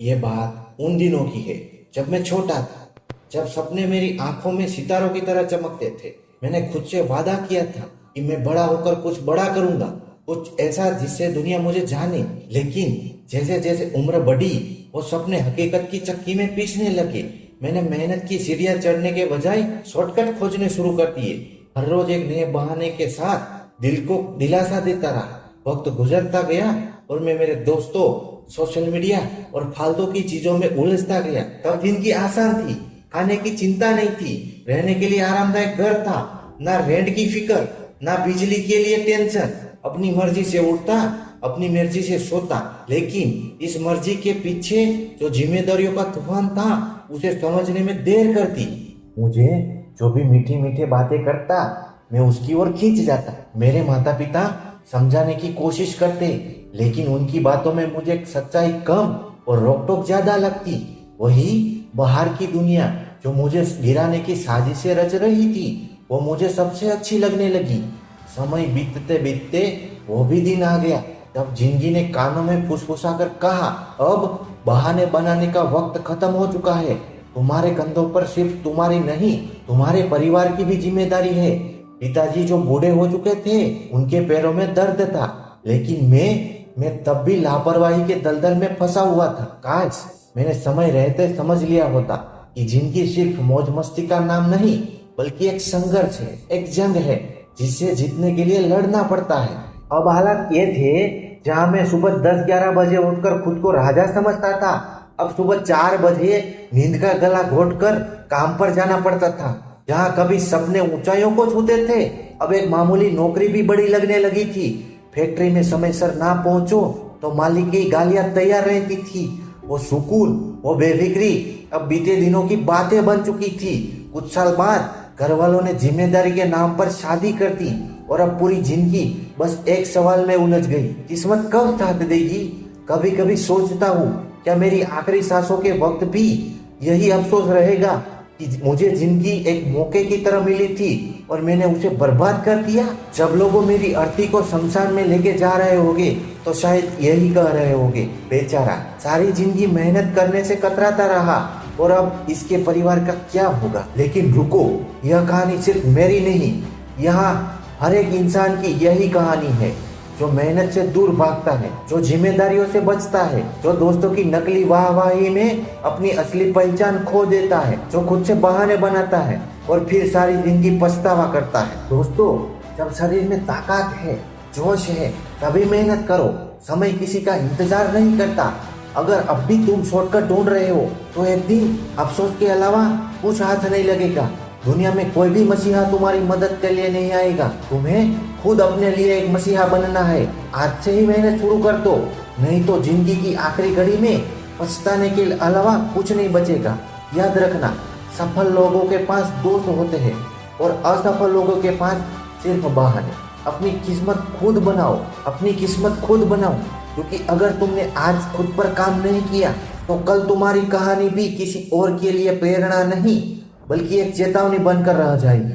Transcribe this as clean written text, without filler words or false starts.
ये बात उन दिनों की है जब मैं छोटा था, जब सपने मेरी आंखों में सितारों की तरह चमकते थे। मैंने खुद से वादा किया था कि मैं बड़ा होकर कुछ बड़ा करूंगा, कुछ ऐसा जिससे दुनिया मुझे जाने। लेकिन जैसे जैसे उम्र बढ़ी, वो सपने हकीकत की चक्की में पीसने लगे। मैंने मेहनत की सीढ़ियां चढ़ने के बजाय शॉर्टकट खोजने शुरू कर दिए। हर रोज एक नए बहाने के साथ दिल को दिलासा देता रहा। वक्त गुजरता गया और मैं मेरे दोस्तों, सोशल मीडिया और फालतू की चीजों में उलझता गया। तब जिंदगी आसान थी, खाने की चिंता नहीं थी, रहने के लिए आरामदायक घर था, ना रेंट की फिक्र, ना बिजली के लिए टेंशन। अपनी मर्जी से उठता, अपनी मर्जी से सोता। लेकिन इस मर्जी के पीछे जो जिम्मेदारियों का तूफान था, उसे समझने में देर करती। मुझे जो भी मीठी मीठी बातें करता, मैं उसकी ओर खींच जाता। मेरे माता पिता समझाने की कोशिश करते, लेकिन उनकी बातों में मुझे सच्चाई कम और रोक टोक ज्यादा लगती। वही बाहर की दुनिया जो मुझे गिराने की साजिशें रच रही थी, वो मुझे सबसे अच्छी लगने लगी। समय बीतते बीतते वो भी दिन आ गया जब जिंदगी ने कानों में फुसफुसा कर कहा, अब बहाने बनाने का वक्त खत्म हो चुका है। तुम्हारे कंधों पर सिर्फ तुम्हारी नहीं, तुम्हारे परिवार की भी जिम्मेदारी है। पिताजी जो बूढ़े हो चुके थे, उनके पैरों में दर्द था, लेकिन मैं तब भी लापरवाही के दलदल में फंसा हुआ था। काश मैंने समय रहते समझ लिया होता कि जिंदगी सिर्फ मौज मस्ती का नाम नहीं, बल्कि एक संघर्ष है, एक जंग है जिससे जीतने के लिए लड़ना पड़ता है। अब हालात ये थे, जहां मैं सुबह 10-11 बजे उठकर खुद को राजा समझता था, अब सुबह 4 बजे नींद का गला घोटकर काम पर जाना पड़ता था। जहां कभी सपने ऊंचाइयों को छूते थे, अब एक मामूली नौकरी भी बड़ी लगने लगी थी। फैक्ट्री में समय सर ना पहुंचो तो मालिक की गालियां तैयार रहती थी। वो सुकून, वो बेफिक्री अब बीते दिनों की बातें बन चुकी थी। कुछ साल बाद घर वालों ने जिम्मेदारी के नाम पर शादी कर दी और अब पूरी जिंदगी बस एक सवाल में उलझ गई, किस्मत कब साथ देगी। कभी कभी सोचता हूँ, क्या मेरी आखिरी सांसों के वक्त भी यही अफसोस रहेगा कि मुझे जिंदगी एक मौके की तरह मिली थी और मैंने उसे बर्बाद कर दिया। जब लोगों मेरी अर्थी को शमशान में लेके जा रहे होंगे तो शायद यही कह रहे होंगे, बेचारा सारी जिंदगी मेहनत करने से कतराता रहा और अब इसके परिवार का क्या होगा। लेकिन रुको, यह कहानी सिर्फ मेरी नहीं, यहाँ हर एक इंसान की यही कहानी है, जो मेहनत से दूर भागता है, जो जिम्मेदारियों से बचता है, जो दोस्तों की नकली वाहवाही में अपनी असली पहचान खो देता है, जो खुद से बहाने बनाता है और फिर सारी जिंदगी पछतावा करता है। दोस्तों, जब शरीर में ताकत है, जोश है, तभी मेहनत करो। समय किसी का इंतजार नहीं करता। अगर अब भी तुम शॉर्टकट ढूंढ रहे हो तो एक दिन अफसोस के अलावा कुछ हाथ नहीं लगेगा। दुनिया में कोई भी मसीहा तुम्हारी मदद के लिए नहीं आएगा। तुम्हें खुद अपने लिए एक मसीहा बनना है। आज से ही मेहनत शुरू कर दो, नहीं तो जिंदगी की आखिरी घड़ी में पछताने के अलावा कुछ नहीं बचेगा। याद रखना, सफल लोगों के पास दोस्त होते हैं और असफल लोगों के पास सिर्फ बहाने। अपनी किस्मत खुद बनाओ, अपनी किस्मत खुद बनाओ, क्योंकि अगर तुमने आज खुद पर काम नहीं किया तो कल तुम्हारी कहानी भी किसी और के लिए प्रेरणा नहीं, बल्कि एक चेतावनी बनकर रह जाएगी।